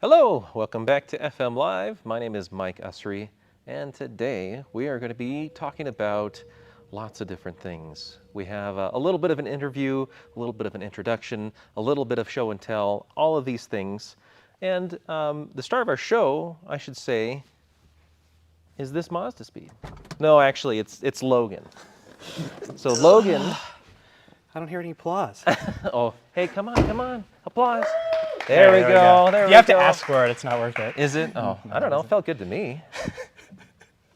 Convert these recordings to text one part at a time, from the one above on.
Hello, welcome back to FM Live. My name is Mike Usrey, and today we are going to be talking about lots of different things. We have a little bit of an interview, a little bit of an introduction, a little bit of show and tell, all of these things. And the star of our show, I should say, is this Mazdaspeed. No, actually, it's Logan. So Logan. I don't hear any applause. Oh, hey, come on, applause. There we go. You have to ask for it. It's not worth it. Is it? Oh, I don't know. It felt good to me.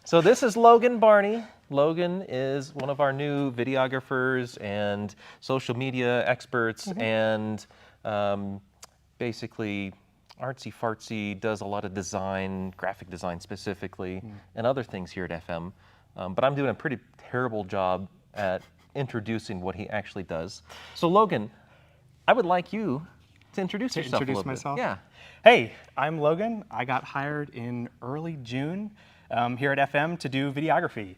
So this is Logan Barney. Logan is one of our new videographers and social media experts, and basically artsy-fartsy, does a lot of design, graphic design specifically, and other things here at FM. But I'm doing a pretty terrible job at introducing what he actually does. So Logan, I would like you to introduce yourself a little bit. Yeah. Hey, I'm Logan. I got hired in early June here at FM to do videography.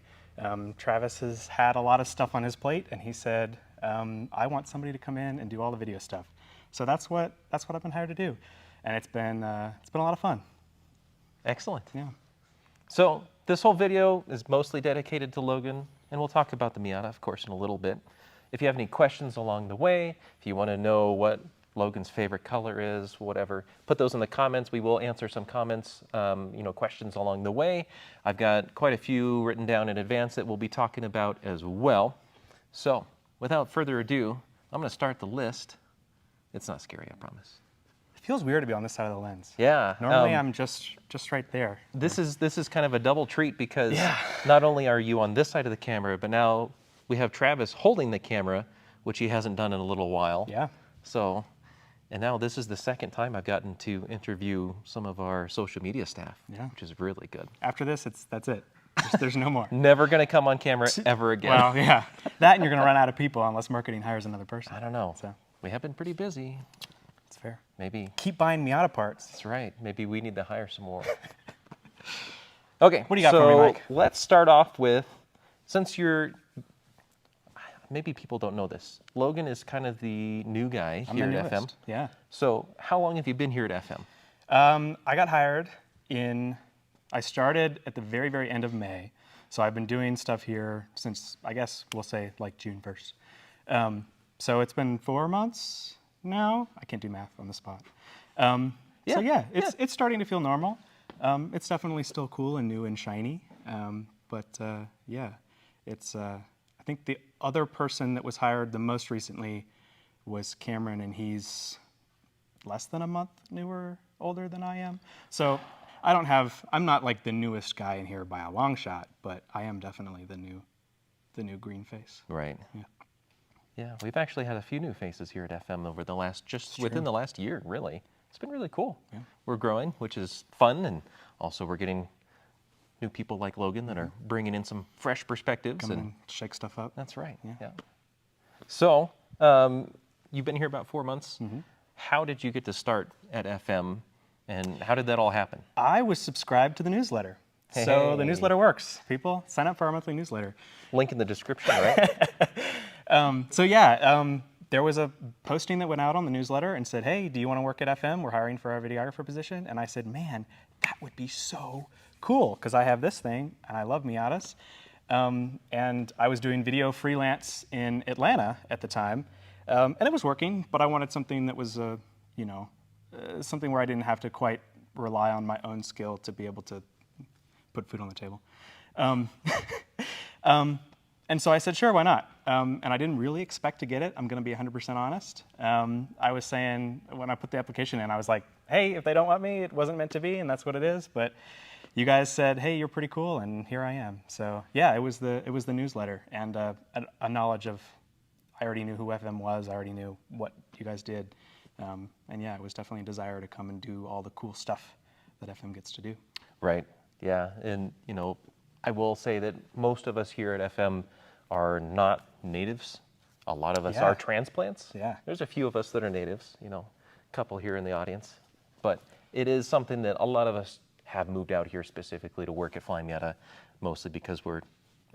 Travis has had a lot of stuff on his plate, and he said, I want somebody to come in and do all the video stuff. So that's what I've been hired to do, and it's been a lot of fun. Excellent. Yeah. So this whole video is mostly dedicated to Logan, and we'll talk about the Miata, of course, in a little bit. If you have any questions along the way, if you want to know what Logan's favorite color is, whatever, put those in the comments. We will answer some comments, questions along the way. I've got quite a few written down in advance that we'll be talking about as well. So without further ado, I'm going to start the list. It's not scary, I promise. It feels weird to be on this side of the lens. Yeah. Normally I'm just right there. This is kind of a double treat because not only are you on this side of the camera, but now we have Travis holding the camera, which he hasn't done in a little while. Yeah. So. And now this is the second time I've gotten to interview some of our social media staff, which is really good. After this, that's it. There's no more. Never going to come on camera ever again. Well, yeah. That and you're going to run out of people unless marketing hires another person. I don't know. So we have been pretty busy. That's fair. Maybe. Keep buying Miata parts. That's right. Maybe we need to hire some more. Okay. What do you got for me, Mike? Let's start off with, since you're, maybe people don't know this, Logan is kind of the new guy here at FM. Yeah. So how long have you been here at FM? I got hired I started at the very, very end of May. So I've been doing stuff here since, I guess we'll say like June 1st. So it's been 4 months now. I can't do math on the spot. It's starting to feel normal. It's definitely still cool and new and shiny. I think the other person that was hired the most recently was Cameron, and he's less than a month older than I am. So I'm not like the newest guy in here by a long shot, but I am definitely the new green face. Right. Yeah. Yeah, we've actually had a few new faces here at FM over the within the last year, really. It's been really cool. Yeah. We're growing, which is fun, and also we're getting new people like Logan that are bringing in some fresh perspectives. Come and shake stuff up. That's right, yeah. So, you've been here about 4 months. How did you get to start at FM, and how did that all happen? I was subscribed to the newsletter. So the newsletter works. People, sign up for our monthly newsletter. Link in the description, right? There was a posting that went out on the newsletter and said, hey, do you want to work at FM? We're hiring for our videographer position. And I said, man, that would be so cool, because I have this thing, and I love Miatas. And I was doing video freelance in Atlanta at the time, and it was working, but I wanted something that was, something where I didn't have to quite rely on my own skill to be able to put food on the table. And so I said, sure, why not? And I didn't really expect to get it. I'm going to be 100% honest. I was saying, when I put the application in, I was like, hey, if they don't want me, it wasn't meant to be, and that's what it is. But you guys said, hey, you're pretty cool, and here I am. So yeah, it was the newsletter, and a knowledge of, I already knew who FM was. I already knew what you guys did. And yeah, it was definitely a desire to come and do all the cool stuff that FM gets to do. Right, yeah, and I will say that most of us here at FM are not natives. A lot of us are transplants. Yeah. There's a few of us that are natives, a couple here in the audience. But it is something that a lot of us have moved out here specifically to work at Flyin Miata, mostly because we're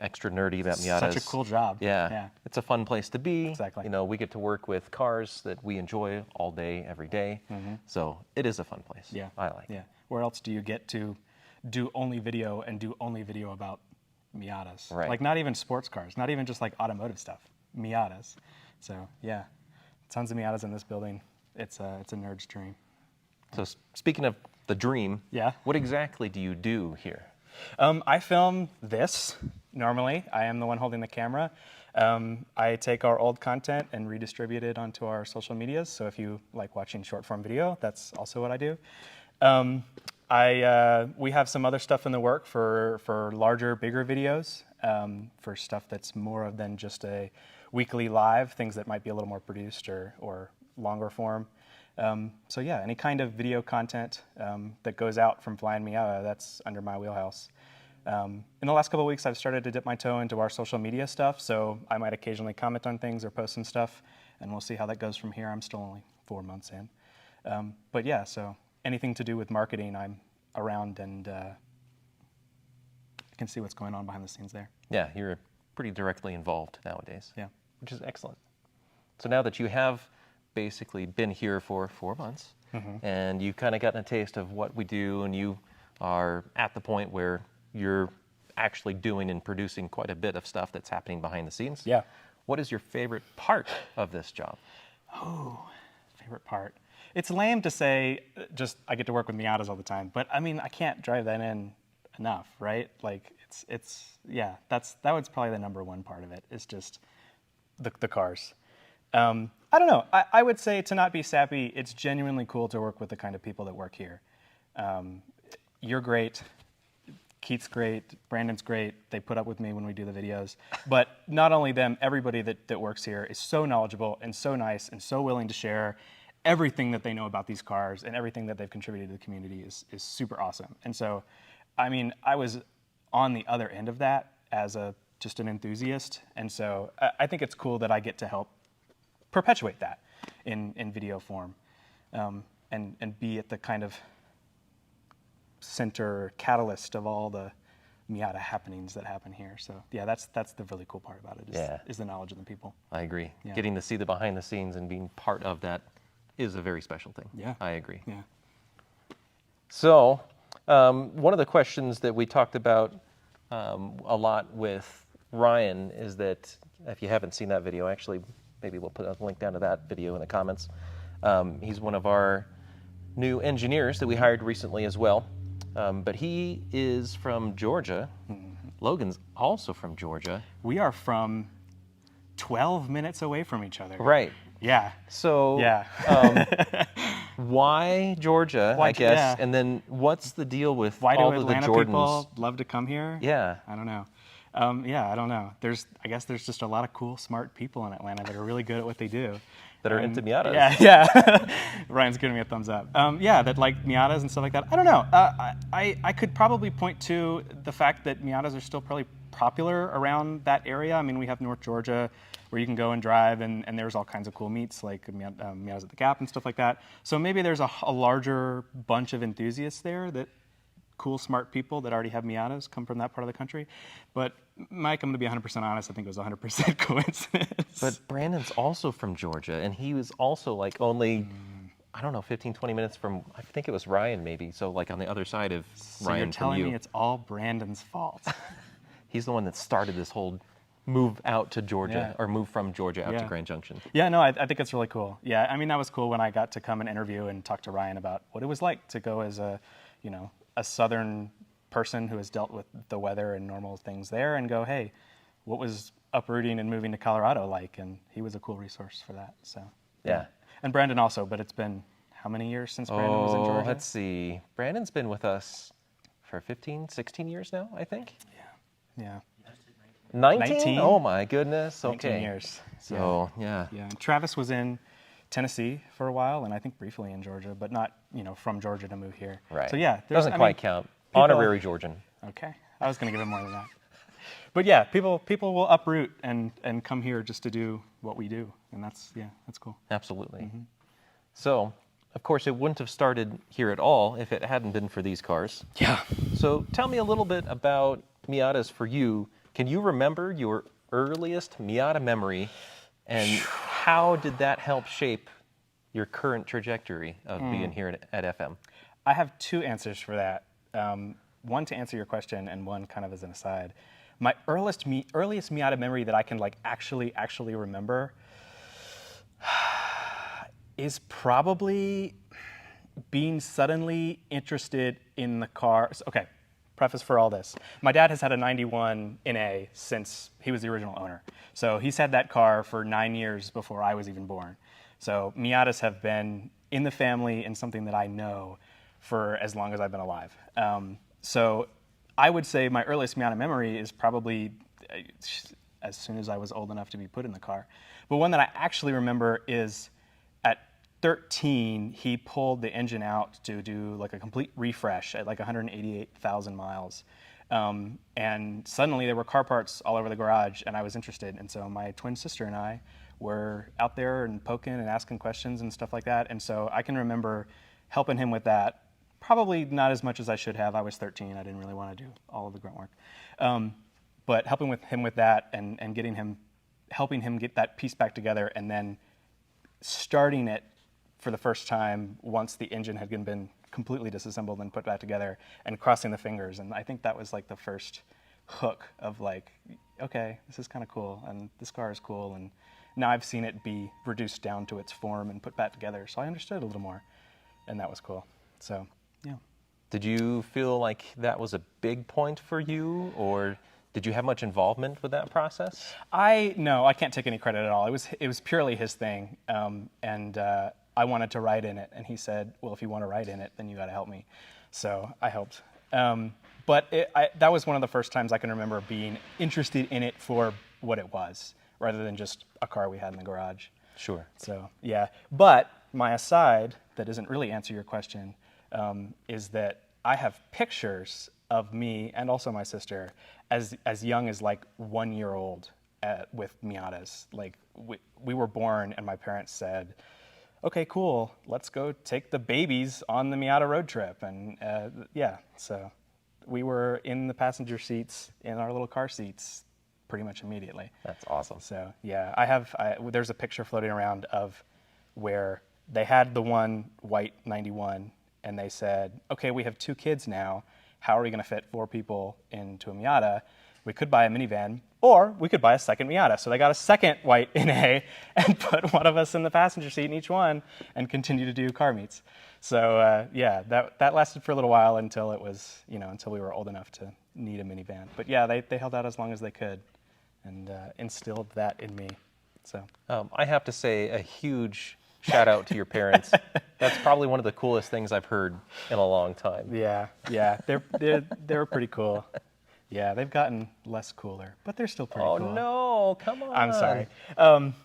extra nerdy about Miatas. Such a cool job. Yeah. It's a fun place to be. Exactly. You know, we get to work with cars that we enjoy all day, every day. So it is a fun place. Yeah. I like it. Yeah. Where else do you get to do only video and do only video about Miatas? Right. Like not even sports cars, not even just like automotive stuff, Miatas. So yeah, tons of Miatas in this building. It's a nerd's dream. So speaking of the dream, Yeah. what exactly do you do here? I film this normally. I am the one holding the camera. I take our old content and redistribute it onto our social medias. So if you like watching short form video, that's also what I do. We have some other stuff in the work for larger, bigger videos, for stuff that's more than just a weekly live, things that might be a little more produced or longer form. So yeah, any kind of video content that goes out from Flyin Miata, that's under my wheelhouse. In the last couple of weeks, I've started to dip my toe into our social media stuff, so I might occasionally comment on things or post some stuff, and we'll see how that goes from here. I'm still only 4 months in. But yeah, so anything to do with marketing, I'm around and can see what's going on behind the scenes there. Yeah, you're pretty directly involved nowadays. Yeah. Which is excellent. So now that you have basically been here for 4 months, and you've kind of gotten a taste of what we do, and you are at the point where you're actually doing and producing quite a bit of stuff that's happening behind the scenes. Yeah. What is your favorite part of this job? Oh, favorite part. It's lame to say just I get to work with Miatas all the time, but I mean, I can't drive that in enough, right? Like yeah, that was probably the number one part of it, is just the cars. I don't know. I would say, to not be sappy, it's genuinely cool to work with the kind of people that work here. You're great. Keith's great. Brandon's great. They put up with me when we do the videos. But not only them, everybody that works here is so knowledgeable and so nice and so willing to share everything that they know about these cars, and everything that they've contributed to the community is super awesome. And so, I mean, I was on the other end of that as just an enthusiast. And so I think it's cool that I get to help perpetuate that in video form, and be at the kind of center catalyst of all the Miata happenings that happen here. So yeah, that's the really cool part about it, is the knowledge of the people. I agree. Yeah. Getting to see the behind the scenes and being part of that is a very special thing. Yeah. I agree. Yeah. So one of the questions that we talked about a lot with Ryan is that, if you haven't seen that video, actually, maybe we'll put a link down to that video in the comments. He's one of our new engineers that we hired recently as well. But he is from Georgia. Logan's also from Georgia. We are from 12 minutes away from each other. Right. Yeah. So Yeah. why Georgia, I guess, yeah. and then what's the deal with Why do all of the Atlanta Jordans? people love to come here? Yeah. I don't know. Yeah, I don't know. I guess there's just a lot of cool, smart people in Atlanta that are really good at what they do. That are into Miatas. Yeah. Ryan's giving me a thumbs up. Yeah, that like Miatas and stuff like that. I don't know. I could probably point to the fact that Miatas are still probably popular around that area. I mean, we have North Georgia where you can go and drive, and there's all kinds of cool meets like Miatas at the Gap and stuff like that. So maybe there's a larger bunch of enthusiasts there, that cool, smart people that already have Miatas come from that part of the country. But Mike, I'm going to be 100% honest, I think it was 100% coincidence. But Brandon's also from Georgia, and he was also like only, I don't know, 15, 20 minutes from, I think it was Ryan maybe, so like on the other side of So Ryan you're telling from you. me it's all Brandon's fault? He's the one that started this whole move out to Georgia, or move from Georgia out to Yeah. Grand Junction. Yeah, no, I think it's really cool. Yeah, I mean, that was cool when I got to come and interview and talk to Ryan about what it was like to go as a southern person who has dealt with the weather and normal things there, and go, hey, what was uprooting and moving to Colorado like? And he was a cool resource for that. So Yeah. And Brandon also, but it's been how many years since Brandon was in Georgia? Let's see. Brandon's been with us for 15, 16 years now, I think. Yeah. 19? 19? Oh my goodness. 19 Okay. years. So, yeah. Yeah. And Travis was in Tennessee for a while, and I think briefly in Georgia, but not, from Georgia to move here. Right. So yeah, Doesn't quite count. people- Honorary Georgian. Okay. I was going to give him more than that. But yeah, people will uproot and come here just to do what we do, and that's cool. Absolutely. So, of course, it wouldn't have started here at all if it hadn't been for these cars. Yeah. So tell me a little bit about Miatas for you Can you remember your earliest Miata memory, and how did that help shape your current trajectory of being here at FM? I have two answers for that. One to answer your question, and one kind of as an aside. My earliest Miata memory that I can like actually remember is probably being suddenly interested in the car. Okay, preface for all this. My dad has had a 91 NA since he was the original owner. So he's had that car for 9 years before I was even born. So Miatas have been in the family and something that I know for as long as I've been alive. So I would say my earliest Miata memory is probably as soon as I was old enough to be put in the car. But one that I actually remember is at 13, he pulled the engine out to do like a complete refresh at like 188,000 miles. And suddenly there were car parts all over the garage, and I was interested. And so my twin sister and I were out there and poking and asking questions and stuff like that. And so I can remember helping him with that. Probably not as much as I should have. I was 13. I didn't really want to do all of the grunt work. But helping him with that and helping him get that piece back together, and then starting it for the first time once the engine had been completely disassembled and put back together, and crossing the fingers. And I think that was like the first hook of like, okay, this is kind of cool, and this car is cool, and now I've seen it be reduced down to its form and put back together. So I understood a little more, and that was cool. So, yeah. Did you feel like that was a big point for you, or did you have much involvement with that process? No, I can't take any credit at all. It was purely his thing, and I wanted to ride in it, and he said, "Well, if you want to ride in it, then you got to help me." So I helped. But that was one of the first times I can remember being interested in it for what it was, rather than just a car we had in the garage. Sure. So yeah. But my aside that doesn't really answer your question is that I have pictures of me and also my sister as young as like 1 year old with Miatas. Like we were born and my parents said, okay, cool, let's go take the babies on the Miata road trip. And yeah, so we were in the passenger seats in our little car seats pretty much immediately. That's awesome. So yeah, there's a picture floating around of where they had the one white 91 and they said, okay, we have 2 kids now. How are we going to fit 4 people into a Miata? We could buy a minivan, or we could buy a second Miata. So they got a second white NA and put one of us in the passenger seat in each one and continue to do car meets. So yeah, that lasted for a little while until it was, until we were old enough to need a minivan. But yeah, they held out as long as they could and instilled that in me. So I have to say a huge shout out to your parents. That's probably one of the coolest things I've heard in a long time. Yeah, they're pretty cool. Yeah, they've gotten less cooler, but they're still pretty cool. Oh no, come on. I'm sorry.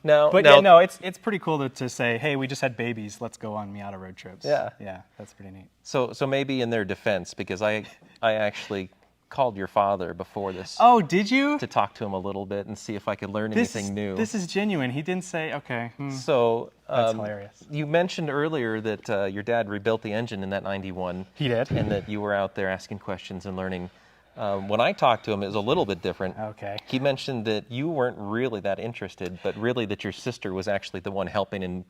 No, it's pretty cool to say, hey, we just had babies. Let's go on Miata road trips. Yeah, that's pretty neat. So maybe in their defense, because I actually called your father before this. Oh, did you? To talk to him a little bit and see if I could learn anything new. This is genuine. He didn't say, okay. So that's hilarious. You mentioned earlier that your dad rebuilt the engine in that 91. He did. And that you were out there asking questions and learning. When I talked to him, it was a little bit different. Okay. He mentioned that you weren't really that interested, but really that your sister was actually the one helping and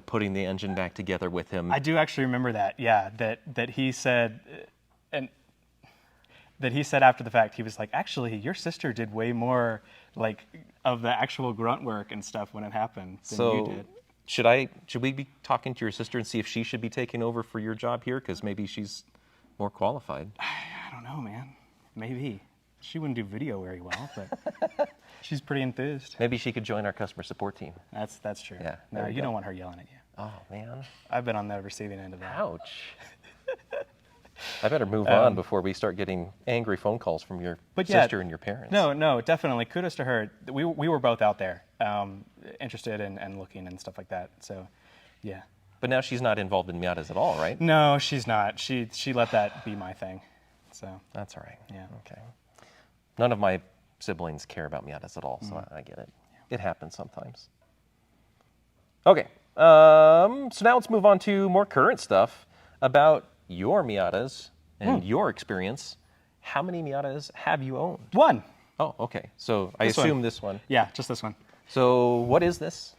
putting the engine back together with him. I do actually remember that. Yeah, that he said, and that he said after the fact, he was like, actually, your sister did way more like of the actual grunt work and stuff when it happened than you did. Should we be talking to your sister and see if she should be taking over for your job here? Because maybe she's more qualified. I don't know, man. Maybe. She wouldn't do video very well, but she's pretty enthused. Maybe she could join our customer support team. That's true. Yeah. No, you don't want her yelling at you. Oh, man. I've been on the receiving end of that. Ouch. I better move on before we start getting angry phone calls from your sister and your parents. No, definitely. Kudos to her. We were both out there, interested and looking and stuff like that. So, yeah. But now she's not involved in Miatas at all, right? No, she's not. She let that be my thing. So that's all right. Yeah. Okay. None of my siblings care about Miatas at all, so I get it. Yeah. It happens sometimes. Okay. So now let's move on to more current stuff about your Miatas and your experience. How many Miatas have you owned? One. Oh, okay. So I This one. assume this one. Yeah, just this one. So what is this?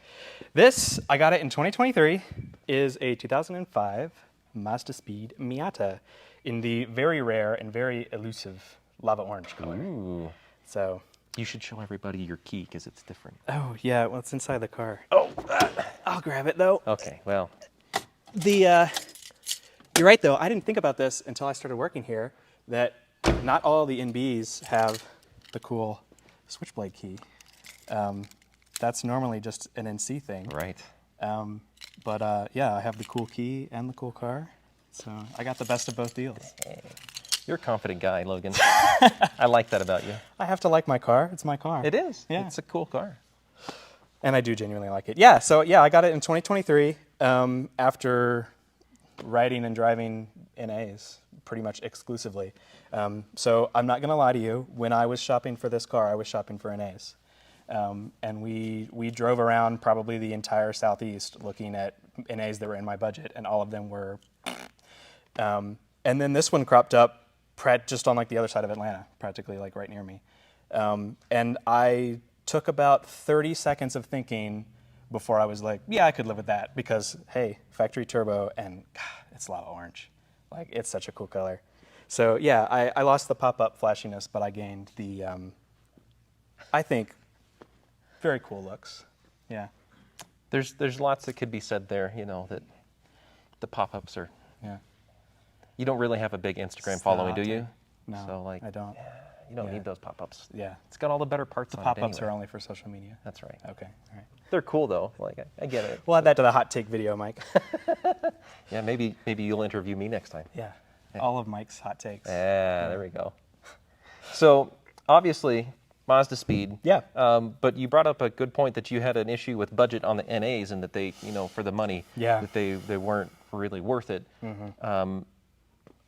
This, I got it in 2023, is a 2005 Mazdaspeed Miata in the very rare and very elusive Lava Orange color. Ooh. So, You should show everybody your key because it's different. oh yeah, well it's inside the car. Oh, I'll grab it though. Okay, well, You're right though, I didn't think about this until I started working here, that not all the NBs have the cool switchblade key. That's normally just an NC thing. right. But yeah, I have the cool key and the cool car. So I got the best of both deals. You're a confident guy, Logan. I like that about you. I have to like my car. It's my car. It is. Yeah. It's a cool car. And I do genuinely like it. Yeah, so yeah, I got it in 2023 after riding and driving NAs pretty much exclusively. So I'm not going to lie to you. When I was shopping for this car, I was shopping for NAs. And we drove around probably the entire Southeast looking at NAs that were in my budget, and all of them were. And then this one cropped up just on like the other side of Atlanta, practically like right near me. And I took about 30 seconds of thinking before I was like, yeah, I could live with that because, hey, factory turbo and God, it's lava orange. Like, it's such a cool color. So yeah, I lost the pop-up flashiness, but I gained the, I think, very cool looks. Yeah. There's lots that could be said there, you know, that the pop-ups are. Yeah. You don't really have a big Instagram It's following, do not. you? No, So like, I don't. you don't Yeah. need those pop-ups. Yeah. It's got all the better parts The on pop-ups it anyway. are only for social media. That's right. Okay, all right. They're cool though. Like I get it. We'll add that to the hot take video, Mike. Yeah, maybe you'll interview me next time. Yeah. All of Mike's hot takes. Yeah, there we go. So obviously, Mazdaspeed. Yeah. But you brought up a good point that you had an issue with budget on the NAs and that they, you know, for the money, Yeah. that they weren't really worth it.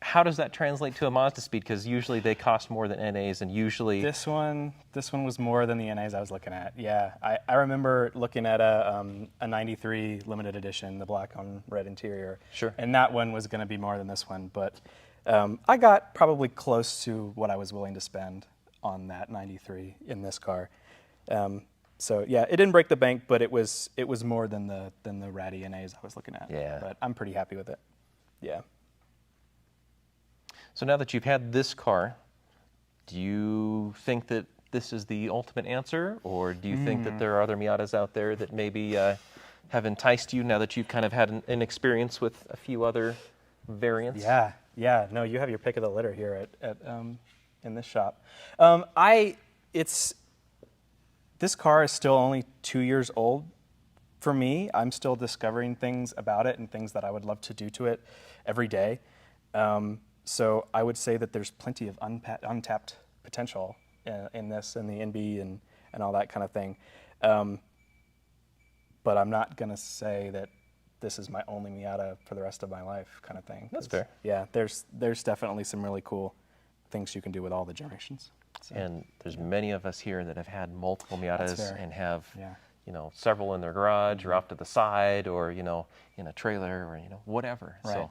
How does that translate to a Mazdaspeed? Because usually they cost more than NAs, and usually This one was more than the NAs I was looking at. Yeah, I remember looking at a 93 limited edition, the black on red interior. Sure. And that one was going to be more than this one, but I got probably close to what I was willing to spend on that 93 in this car. So yeah, it didn't break the bank, but it was more than the ratty NAs I was looking at. Yeah. But I'm pretty happy with it. Yeah. So now that you've had this car, do you think that this is the ultimate answer, or do you think that there are other Miatas out there that maybe have enticed you now that you've kind of had an experience with a few other variants? Yeah. No, you have your pick of the litter here at in this shop. This car is still only 2 years old. For me, I'm still discovering things about it and things that I would love to do to it every day. So I would say that there's plenty of untapped potential in this and the NB and all that kind of thing. But I'm not going to say that this is my only Miata for the rest of my life kind of thing. That's fair. Yeah, there's definitely some really cool things you can do with all the generations. So, And there's many of us here that have had multiple Miatas fair. and have, Yeah. you know, several in their garage or off to the side or, you know, in a trailer or, you know, whatever. Right. So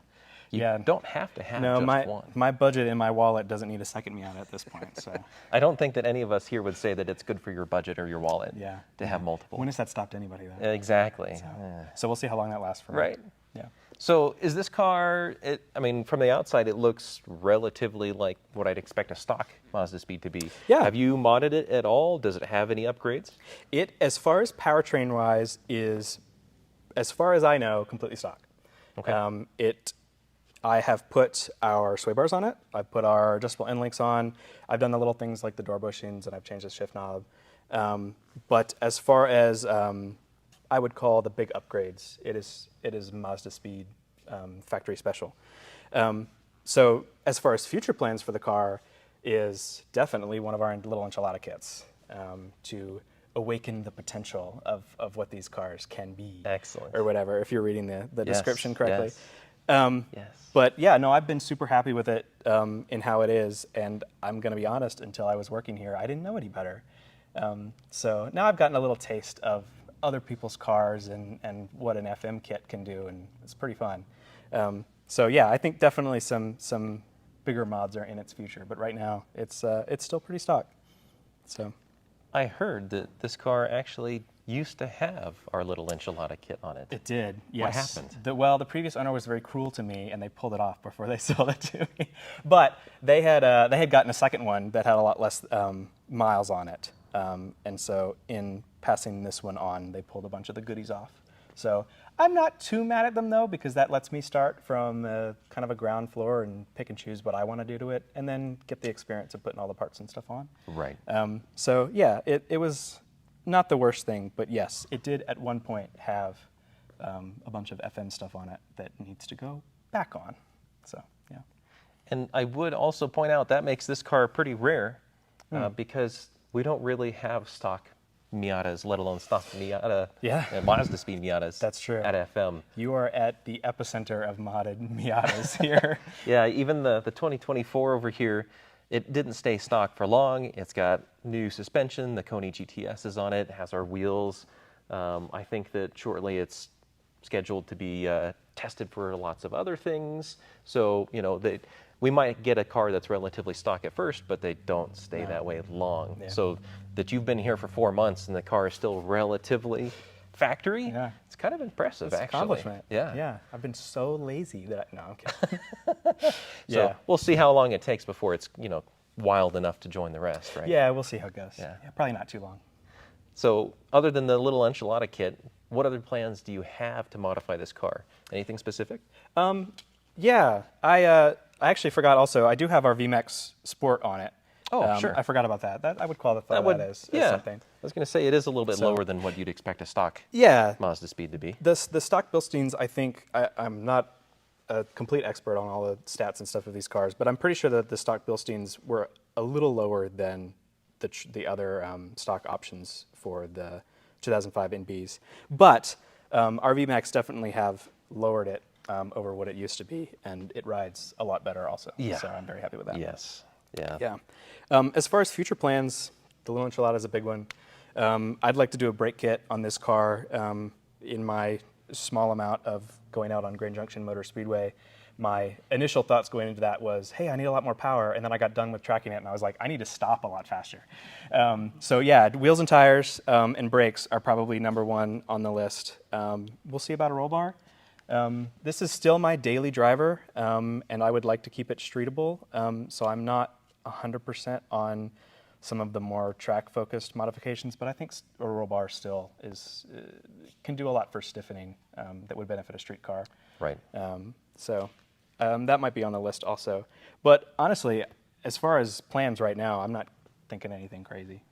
you Yeah. don't have to have no, just one. my budget in my wallet doesn't need a second Miata at this point. So I don't think that any of us here would say that it's good for your budget or your wallet yeah, to have multiple. When has that stopped anybody though? Exactly. Yeah. So we'll see how long that lasts for me. Right. Yeah. So is this car, I mean, from the outside, it looks relatively like what I'd expect a stock Mazdaspeed to be. Yeah. Have you modded it at all? Does it have any upgrades? It, as far as powertrain wise, is, as far as I know, completely stock. Okay. I have put our sway bars on it. I've put our adjustable end links on. I've done the little things like the door bushings, and I've changed the shift knob. But as far as I would call the big upgrades, it is Mazdaspeed factory special. So as far as future plans for the car, is definitely one of our little enchilada kits to awaken the potential of what these cars can be. Excellent. Or whatever, if you're reading the Yes, description correctly. yes. Yes. But yeah, no, I've been super happy with it in how it is, and I'm going to be honest, until I was working here, I didn't know any better. So now I've gotten a little taste of other people's cars and what an FM kit can do, and it's pretty fun. So yeah, I think definitely some bigger mods are in its future, but right now it's still pretty stock. So I heard that this car actually used to have our little enchilada kit on it. it did. Yes. What happened? Well, the previous owner was very cruel to me, and they pulled it off before they sold it to me. But they had gotten a second one that had a lot less miles on it, and so in passing this one on, they pulled a bunch of the goodies off. So I'm not too mad at them though, because that lets me start from kind of a ground floor and pick and choose what I want to do to it, and then get the experience of putting all the parts and stuff on. Right. So yeah, it was not the worst thing, but yes, it did at one point have a bunch of FM stuff on it that needs to go back on. So yeah. And I would also point out that makes this car pretty rare because we don't really have stock Miatas, let alone stock Miata, Mazdaspeed Miatas. That's true. At FM. You are at the epicenter of modded Miatas here. Yeah, even the 2024 over here, it didn't stay stock for long. It's got new suspension. The Koni GTS is on it. It has our wheels. I think that shortly it's scheduled to be tested for lots of other things. So, we might get a car that's relatively stock at first, but they don't stay that way long. Yeah. So that you've been here for 4 months and the car is still relatively factory, it's kind of impressive, It's an actually. accomplishment. Yeah. Yeah. I've been so lazy that no, I'm kidding. So we'll see how long it takes before it's, wild enough to join the rest, right? Yeah, we'll see how it goes. Yeah. Probably not too long. So other than the little enchilada kit, what other plans do you have to modify this car? Anything specific? Yeah, I actually forgot also, I do have our VMAX Sport on it. Oh, sure. I forgot about that. I would qualify that as something. I was going to say it is a little bit lower than what you'd expect a stock Yeah. Mazdaspeed to be. The stock Bilsteins, I think, I'm not a complete expert on all the stats and stuff of these cars, but I'm pretty sure that the stock Bilsteins were a little lower than the other stock options for the 2005 NBs. But our VMAX definitely have lowered it over what it used to be, and it rides a lot better also. Yeah. So I'm very happy with that. Yes. Yeah. Yeah. As far as future plans, the little enchilada is a big one. I'd like to do a brake kit on this car. In my small amount of going out on Grand Junction Motor Speedway, my initial thoughts going into that was, hey, I need a lot more power. And then I got done with tracking it, and I was like, I need to stop a lot faster. So yeah, wheels and tires and brakes are probably number one on the list. We'll see about a roll bar. This is still my daily driver, and I would like to keep it streetable. So I'm not 100% on some of the more track-focused modifications, but I think a roll bar still can do a lot for stiffening that would benefit a street car. Right. So that might be on the list also. But honestly, as far as plans right now, I'm not thinking anything crazy.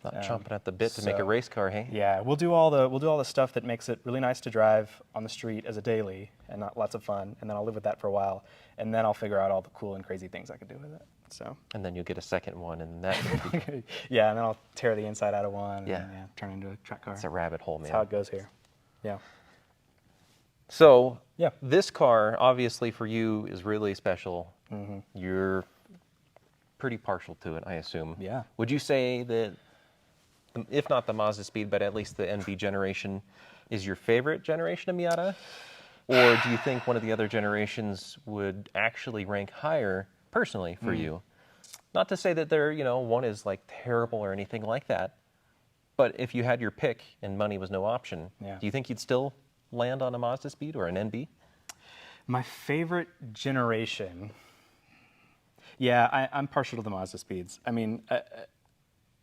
Not chomping at the bit to make a race car, hey? Yeah, we'll do all the stuff that makes it really nice to drive on the street as a daily and not lots of fun, and then I'll live with that for a while, and then I'll figure out all the cool and crazy things I can do with it. So. And then you'll get a second one, and that will be yeah, and then I'll tear the inside out of one. Yeah. And, turn into a track car. it's a rabbit hole, man. That's how it goes here. Yeah. So Yeah. this car, obviously for you, is really special. Mm-hmm. You're pretty partial to it, I assume. Yeah. Would you say that, if not the Mazdaspeed, but at least the NB generation, is your favorite generation of Miata? Or do you think one of the other generations would actually rank higher, personally, for you? Not to say that they're, one is like terrible or anything like that, but if you had your pick and money was no option, Yeah. do you think you'd still land on a Mazdaspeed or an NB? My favorite generation. Yeah, I'm partial to the Mazdaspeeds. I mean,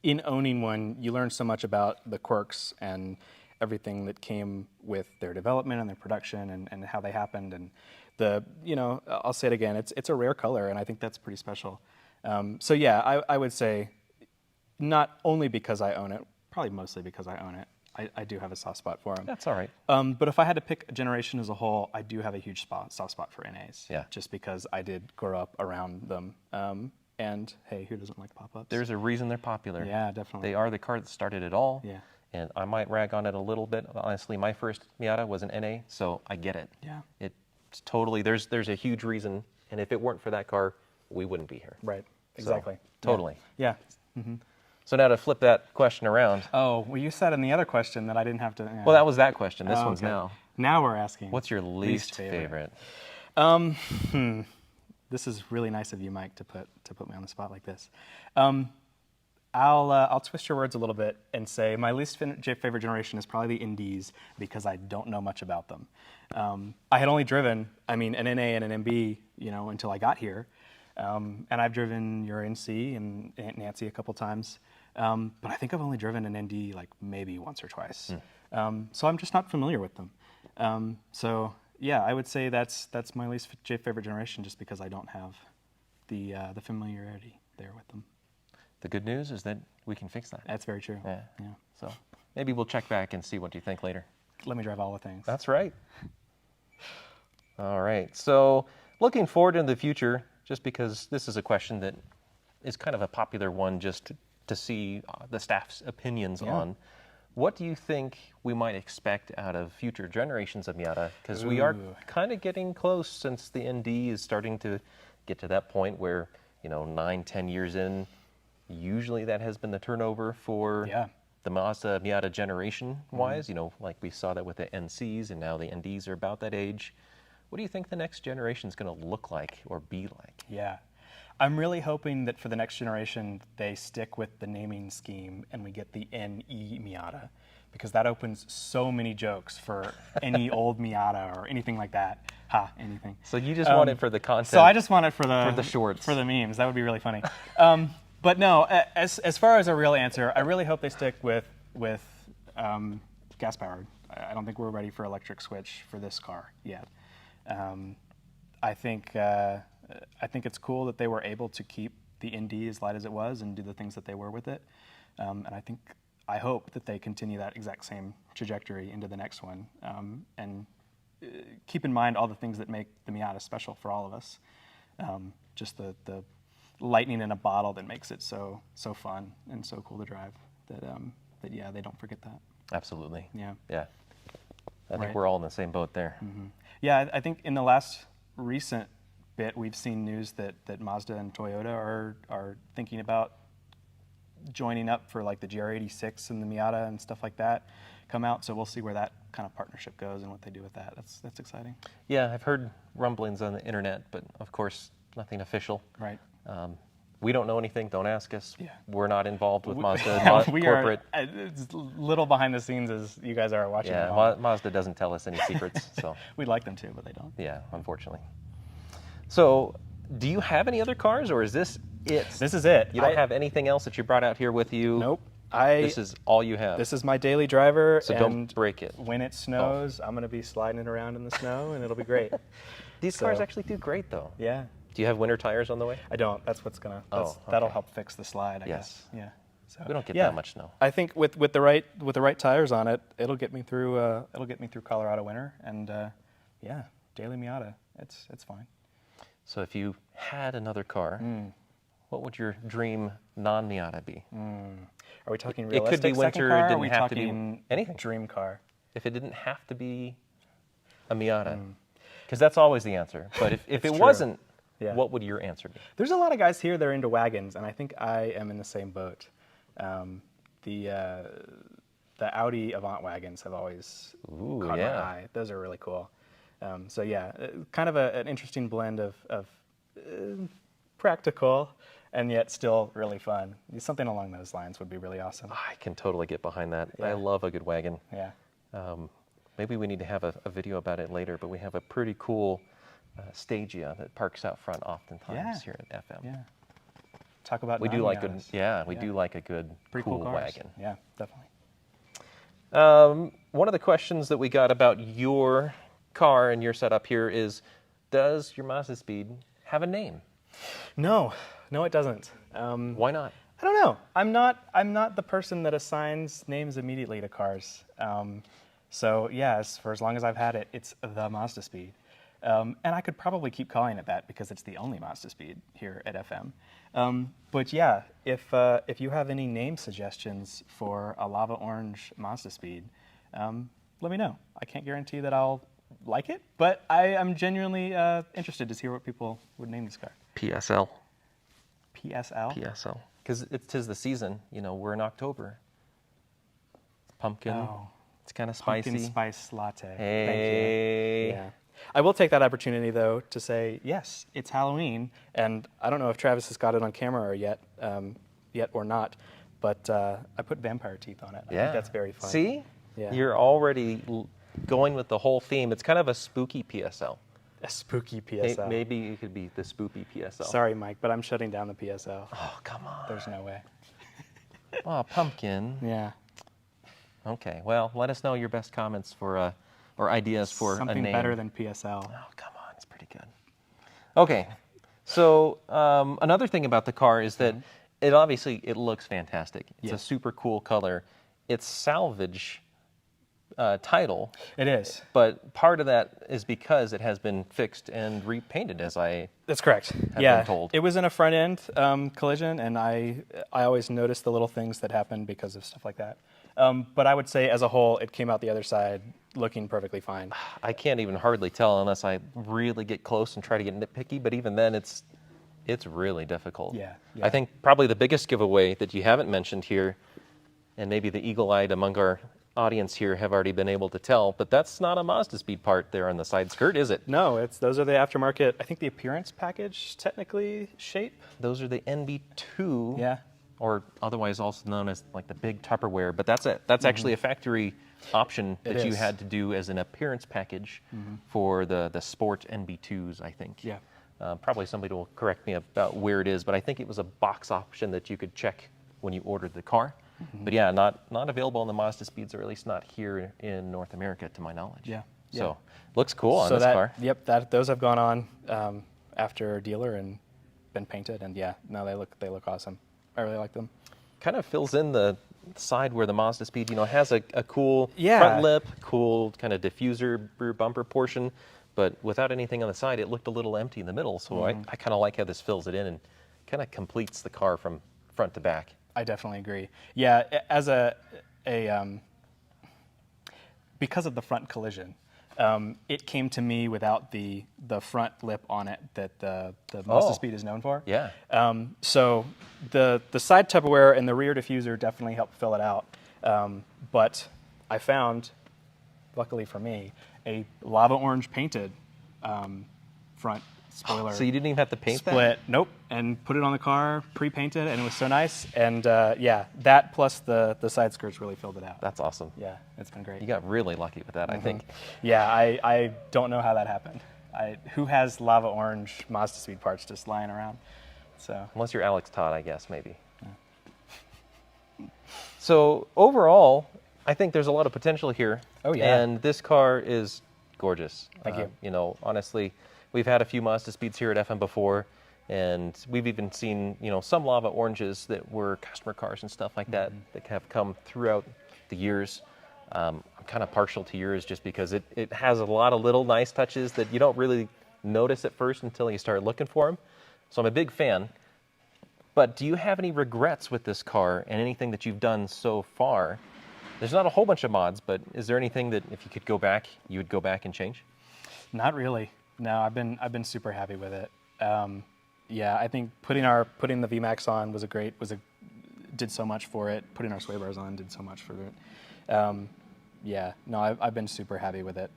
in owning one, you learn so much about the quirks and everything that came with their development and their production and how they happened. And I'll say it again, it's a rare color, and I think that's pretty special. So yeah, I would say not only because I own it, probably mostly because I own it. I do have a soft spot for them. That's all right. But if I had to pick a generation as a whole, I do have a huge soft spot for NAs. Yeah. Just because I did grow up around them. And hey, who doesn't like pop-ups? There's a reason they're popular. Yeah, definitely. They are the car that started it all. Yeah. And I might rag on it a little bit. Honestly, my first Miata was an NA, so I get it. Yeah. It's totally, there's a huge reason, and if it weren't for that car, we wouldn't be here. Right. Exactly. So, totally. Yeah. So now to flip that question around. Oh, well, you said in the other question that I didn't have to. Yeah. Well, that was that question. This one's okay. now. Now we're asking. What's your least favorite? This is really nice of you, Mike, to put me on the spot like this. I'll twist your words a little bit and say my least favorite generation is probably the Indies because I don't know much about them. I had only driven, an NA and an MB, until I got here, and I've driven your NC and Aunt Nancy a couple times, but I think I've only driven an ND like maybe once or twice. So I'm just not familiar with them. So yeah, I would say that's my least favorite generation just because I don't have the familiarity there with them. The good news is that we can fix that. That's very true. Yeah. Yeah. So maybe we'll check back and see what you think later. Let me drive all the things. That's right. All right. So looking forward into the future, just because this is a question that is kind of a popular one just to see the staff's opinions on. What do you think we might expect out of future generations of Miata? Because we are kind of getting close since the ND is starting to get to that point where, 9-10 years in, usually that has been the turnover for the Mazda Miata generation-wise. Like we saw that with the NCs, and now the NDs are about that age. What do you think the next generation is going to look like or be like? Yeah. I'm really hoping that for the next generation, they stick with the naming scheme and we get the NE Miata, because that opens so many jokes for any old Miata or anything like that. Anything. So you just want it for the content. So I just want it for the shorts. For the memes. That would be really funny. But no, as far as a real answer, I really hope they stick with gas-powered. I don't think we're ready for electric switch for this car yet. I think it's cool that they were able to keep the ND as light as it was and do the things that they were with it. And I hope that they continue that exact same trajectory into the next one. And keep in mind all the things that make the Miata special for all of us. Just the lightning in a bottle that makes it so fun and so cool to drive. That they don't forget that. Absolutely. Yeah. Yeah. I think we're all in the same boat there. Mm-hmm. Yeah, I think in the last recent bit, we've seen news that Mazda and Toyota are thinking about joining up for like the GR86 and the Miata and stuff like that come out. So we'll see where that kind of partnership goes and what they do with that. That's exciting. Yeah, I've heard rumblings on the internet, but of course, nothing official. Right. We don't know anything. Don't ask us. Yeah. We're not involved with Mazda we corporate. Are as little behind the scenes as you guys are watching. Yeah, Mazda doesn't tell us any secrets. So we'd like them to, but they don't. Yeah, unfortunately. So, do you have any other cars, or is this it? This is it. You don't have anything else that you brought out here with you? Nope. This is all you have. This is my daily driver. So don't break it. When it snows, I'm going to be sliding it around in the snow, and it'll be great. These cars actually do great, though. Yeah. Do you have winter tires on the way? I don't. That's what's gonna. That'll help fix the slide, I guess. Yeah. So, we don't get that much snow. I think with the right tires on it, it'll get me through Colorado winter, and daily Miata, it's fine. So if you had another car, what would your dream non-Miata be? Are we talking realistic? It could be winter. Car, it didn't are we have talking to be anything. Dream car. If it didn't have to be a Miata, because that's always the answer. But if it wasn't, what would your answer be? There's a lot of guys here that are into wagons, and I think I am in the same boat. The Audi Avant wagons have always caught my eye. Those are really cool. So yeah, kind of an interesting blend of practical and yet still really fun. Something along those lines would be really awesome. I can totally get behind that. Yeah. I love a good wagon. Yeah. Maybe we need to have a video about it later, but we have a pretty cool Stagia that parks out front oftentimes here at FM. Yeah. Talk about we do like good. Yeah, we do like a good pretty cool cars. wagon. Yeah, definitely. One of the questions that we got about your car and your setup here is, does your Mazdaspeed have a name? No, it doesn't. Why not? I don't know. I'm not the person that assigns names immediately to cars. So yes, for as long as I've had it, it's the Mazdaspeed. And I could probably keep calling it that because it's the only Mazdaspeed here at FM. But yeah, if you have any name suggestions for a Lava Orange Mazdaspeed, let me know. I can't guarantee that I'll like it, but I am genuinely interested to hear what people would name this car. PSL. PSL? PSL. Because it's 'tis the season. We're in October. Pumpkin. Oh. It's kind of spicy. Pumpkin spice latte. Hey. Thank you. Yeah. I will take that opportunity, though, to say, yes, it's Halloween, and I don't know if Travis has got it on camera yet or not, but I put vampire teeth on it. I think that's very fun. See? Yeah. You're already going with the whole theme. It's kind of a spooky PSL. A spooky PSL. Maybe it could be the spoopy PSL. Sorry, Mike, but I'm shutting down the PSL. Oh, come on. There's no way. Oh, pumpkin. Yeah. Okay, well, let us know your best comments for or ideas for a Something name. better than PSL. Oh, come on, it's pretty good. Okay, so another thing about the car is that it looks fantastic. It's a super cool color. It's salvage title. It is. But part of that is because it has been fixed and repainted, as I That's correct. have Yeah, been told. it was in a front end collision, and I always noticed the little things that happen because of stuff like that. But I would say, as a whole, it came out the other side looking perfectly fine. I can't even hardly tell unless I really get close and try to get nitpicky. But even then, it's really difficult. Yeah. I think probably the biggest giveaway that you haven't mentioned here, and maybe the eagle-eyed among our audience here have already been able to tell, but that's not a Mazdaspeed part there on the side skirt, is it? No, those are the aftermarket. I think the appearance package, technically, shape. Those are the NB2. Yeah. Or otherwise also known as like the big Tupperware, but that's actually a factory option that you had to do as an appearance package for the Sport NB2s, I think. Yeah. Probably somebody will correct me about where it is, but I think it was a box option that you could check when you ordered the car. But yeah, not available on the Mazdaspeeds, or at least not here in North America, to my knowledge. Yeah. So looks cool on this car. Yep. Those have gone on after dealer and been painted, and yeah, no, they look awesome. I really like them. Kind of fills in the side where the Mazdaspeed, has a cool Yeah. front lip, cool kind of diffuser rear bumper portion, but without anything on the side, it looked a little empty in the middle. So I kind of like how this fills it in and kind of completes the car from front to back. I definitely agree. Yeah, as because of the front collision, it came to me without the front lip on it that the Mazdaspeed is known for. Yeah. So the side Tupperware and the rear diffuser definitely helped fill it out. But I found, luckily for me, a Lava Orange painted front spoiler. So you didn't even have to paint split. Nope. And put it on the car, pre-painted, and it was so nice. And yeah, that plus the side skirts really filled it out. That's awesome. Yeah, it's been great. You got really lucky with that, I think. Yeah, I don't know how that happened. Who has Lava Orange Mazdaspeed parts just lying around? So Unless you're Alex Todd, I guess, maybe. So overall, I think there's a lot of potential here. Oh, yeah. And this car is gorgeous. Thank you. Honestly, we've had a few Mazdaspeeds here at FM before, and we've even seen, some Lava Oranges that were customer cars and stuff like that that have come throughout the years. I'm kind of partial to yours just because it has a lot of little nice touches that you don't really notice at first until you start looking for them. So I'm a big fan. But do you have any regrets with this car and anything that you've done so far? There's not a whole bunch of mods, but is there anything that if you could go back, you would go back and change? not really. No, I've been super happy with it. Yeah, I think putting the VMAX on did so much for it. Putting our sway bars on did so much for it. Yeah, no, I've been super happy with it.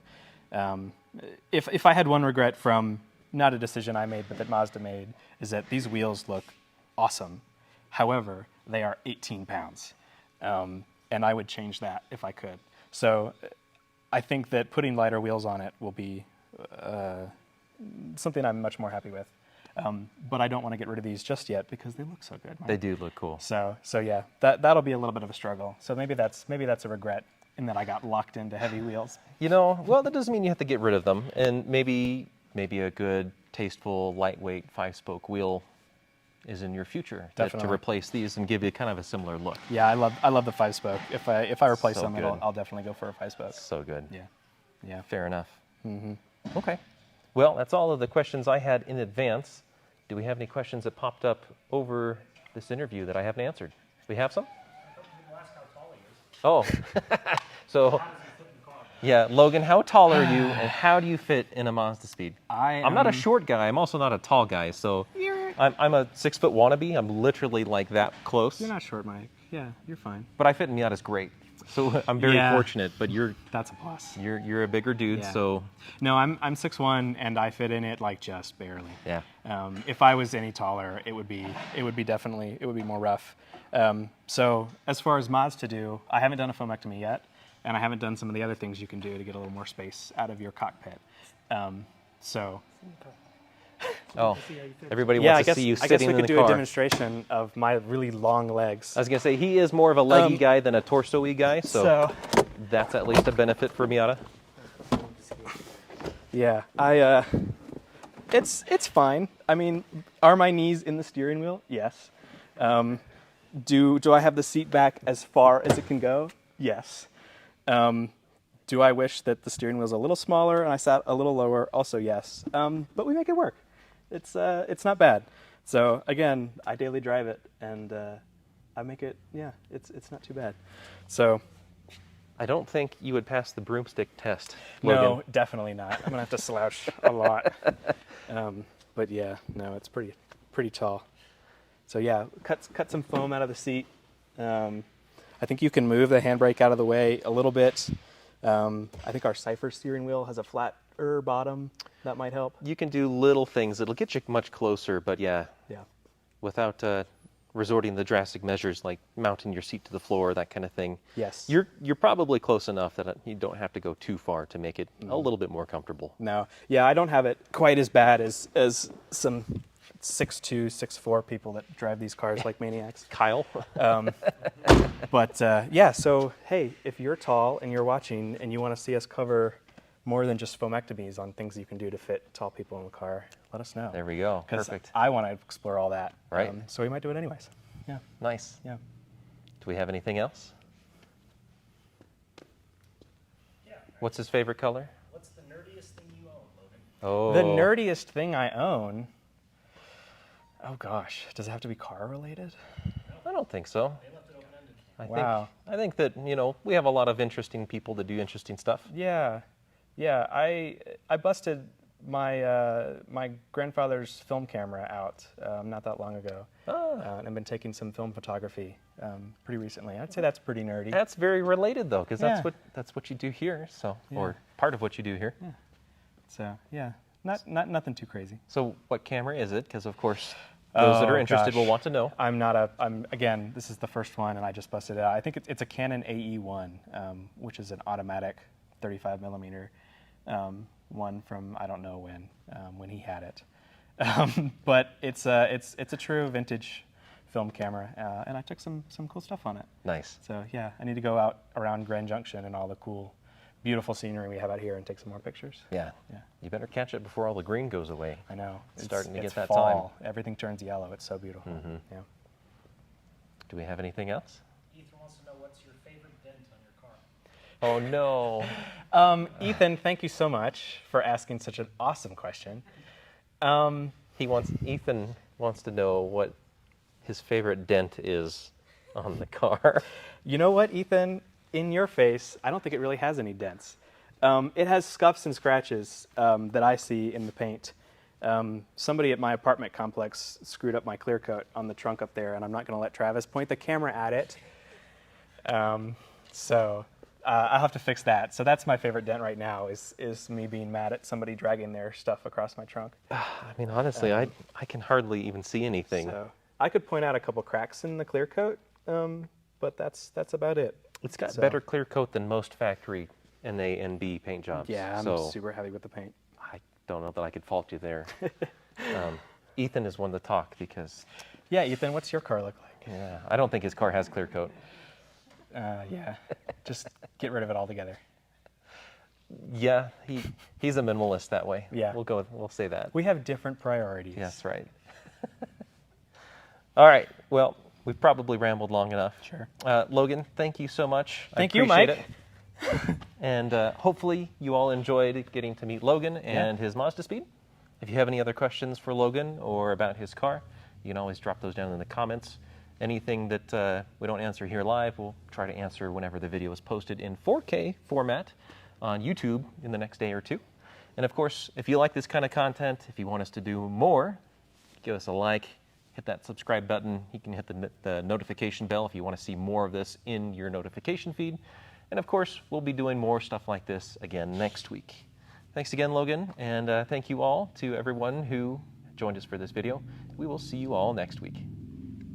If I had one regret from not a decision I made, but that Mazda made, is that these wheels look awesome. However, they are 18 pounds, and I would change that if I could. So I think that putting lighter wheels on it will be something I'm much more happy with. But I don't want to get rid of these just yet because they look so good. They do look cool. So yeah, that'll be a little bit of a struggle. So maybe that's a regret in that I got locked into heavy wheels. Well, that doesn't mean you have to get rid of them. And maybe a good, tasteful, lightweight 5-spoke wheel is in your future to replace these and give you kind of a similar look. Yeah, I love the 5-spoke. If I replace So them, good. I'll definitely go for a 5-spoke. So good. Yeah. Fair enough. Okay. Well, that's all of the questions I had in advance. Do we have any questions that popped up over this interview that I haven't answered? We have some? Oh, so yeah, Logan, how tall are you, and how do you fit in a Mazdaspeed? I'm not a short guy. I'm also not a tall guy, so I'm a 6-foot wannabe. I'm literally like that close. You're not short, Mike. Yeah, you're fine. But I fit in Miatas great. So I'm very Yeah. fortunate, but That's a plus. you're a bigger dude, Yeah. so No, I'm 6'1", and I fit in it like just barely. yeah. If I was any taller, it would be more rough. So as far as mods to do, I haven't done a foamectomy yet, and I haven't done some of the other things you can do to get a little more space out of your cockpit. So Oh, everybody yeah, wants to see you I guess sitting we in could the do car. a demonstration of my really long legs. I was gonna say he is more of a leggy guy than a torso-y guy, so So that's at least a benefit for Miata. yeah, it's fine. I mean, are my knees in the steering wheel? Yes. Do I have the seat back as far as it can go? Yes. Do I wish that the steering wheel's a little smaller and I sat a little lower? Also yes. But we make it work. It's not bad. So again, I daily drive it, and I make it. Yeah, it's not too bad. So I don't think you would pass the broomstick test, Logan. no, definitely not. I'm gonna have to slouch a lot. But yeah, no, it's pretty tall. So yeah, cut some foam out of the seat. I think you can move the handbrake out of the way a little bit. I think our Cypher steering wheel has a flatter bottom. That might help. You can do little things. It'll get you much closer, but yeah, Yeah. without resorting to drastic measures like mounting your seat to the floor, that kind of thing. Yes. You're probably close enough that you don't have to go too far to make it a little bit more comfortable. No. Yeah, I don't have it quite as bad as some 6'2", 6'4" people that drive these cars like maniacs. Kyle? But yeah, so hey, if you're tall and you're watching and you want to see us cover more than just foamectomies on things you can do to fit tall people in the car, let us know. There we go. 'Cause Perfect. I want to explore all that. Right. So we might do it anyways. Yeah. Nice. Yeah. Do we have anything else? What's his favorite color? What's the nerdiest thing you own, Logan? Oh, The nerdiest thing I own. Oh gosh, does it have to be car related? I don't think so. They left it open-ended. Wow. I think that, we have a lot of interesting people that do interesting stuff. Yeah, yeah. I busted my grandfather's film camera out not that long ago, and I've been taking some film photography pretty recently. I'd say that's pretty nerdy. That's very related though, because Yeah. that's what you do here. So, Yeah. or part of what you do here. So yeah, not nothing too crazy. So, what camera is it? Because of course, those that are interested will want to know. I'm again. This is the first one, and I just busted it out. I think it's a Canon AE1, which is an automatic 35 millimeter one from I don't know when he had it, but it's a true vintage film camera, and I took some cool stuff on it. Nice. So yeah, I need to go out around Grand Junction and all the cool, beautiful scenery we have out here and take some more pictures. Yeah. Yeah. You better catch it before all the green goes away. I know. It's starting to it's get that fall. Everything turns yellow. It's so beautiful. Mhm. Yeah. Do we have anything else? Ethan wants to know what's your favorite dent on your car. Oh no. Ethan, thank you so much for asking such an awesome question. Ethan wants to know what his favorite dent is on the car. You know what, Ethan? In your face, I don't think it really has any dents. It has scuffs and scratches that I see in the paint. Somebody at my apartment complex screwed up my clear coat on the trunk up there, and I'm not going to let Travis point the camera at it. So I'll have to fix that. So that's my favorite dent right now is me being mad at somebody dragging their stuff across my trunk. I mean, honestly, I can hardly even see anything. So I could point out a couple cracks in the clear coat, but that's about it. It's got So- better clear coat than most factory NA and B paint jobs. Yeah, I'm so super heavy with the paint. I don't know that I could fault you there. Ethan is one to talk because, Yeah, Ethan, what's your car look like? yeah, I don't think his car has clear coat. Yeah, just get rid of it altogether. Yeah, he's a minimalist that way. Yeah. We'll say that. We have different priorities. Yes, right. All right. Well, we've probably rambled long enough. Sure. Logan, thank you so much. Thank I you, appreciate Mike. it. And hopefully you all enjoyed getting to meet Logan and his Mazdaspeed. If you have any other questions for Logan or about his car, you can always drop those down in the comments. Anything that we don't answer here live, we'll try to answer whenever the video is posted in 4K format on YouTube in the next day or two. And of course, if you like this kind of content, if you want us to do more, give us a like, hit that subscribe button. You can hit the notification bell if you want to see more of this in your notification feed. And of course, we'll be doing more stuff like this again next week. Thanks again, Logan, and thank you all to everyone who joined us for this video. We will see you all next week.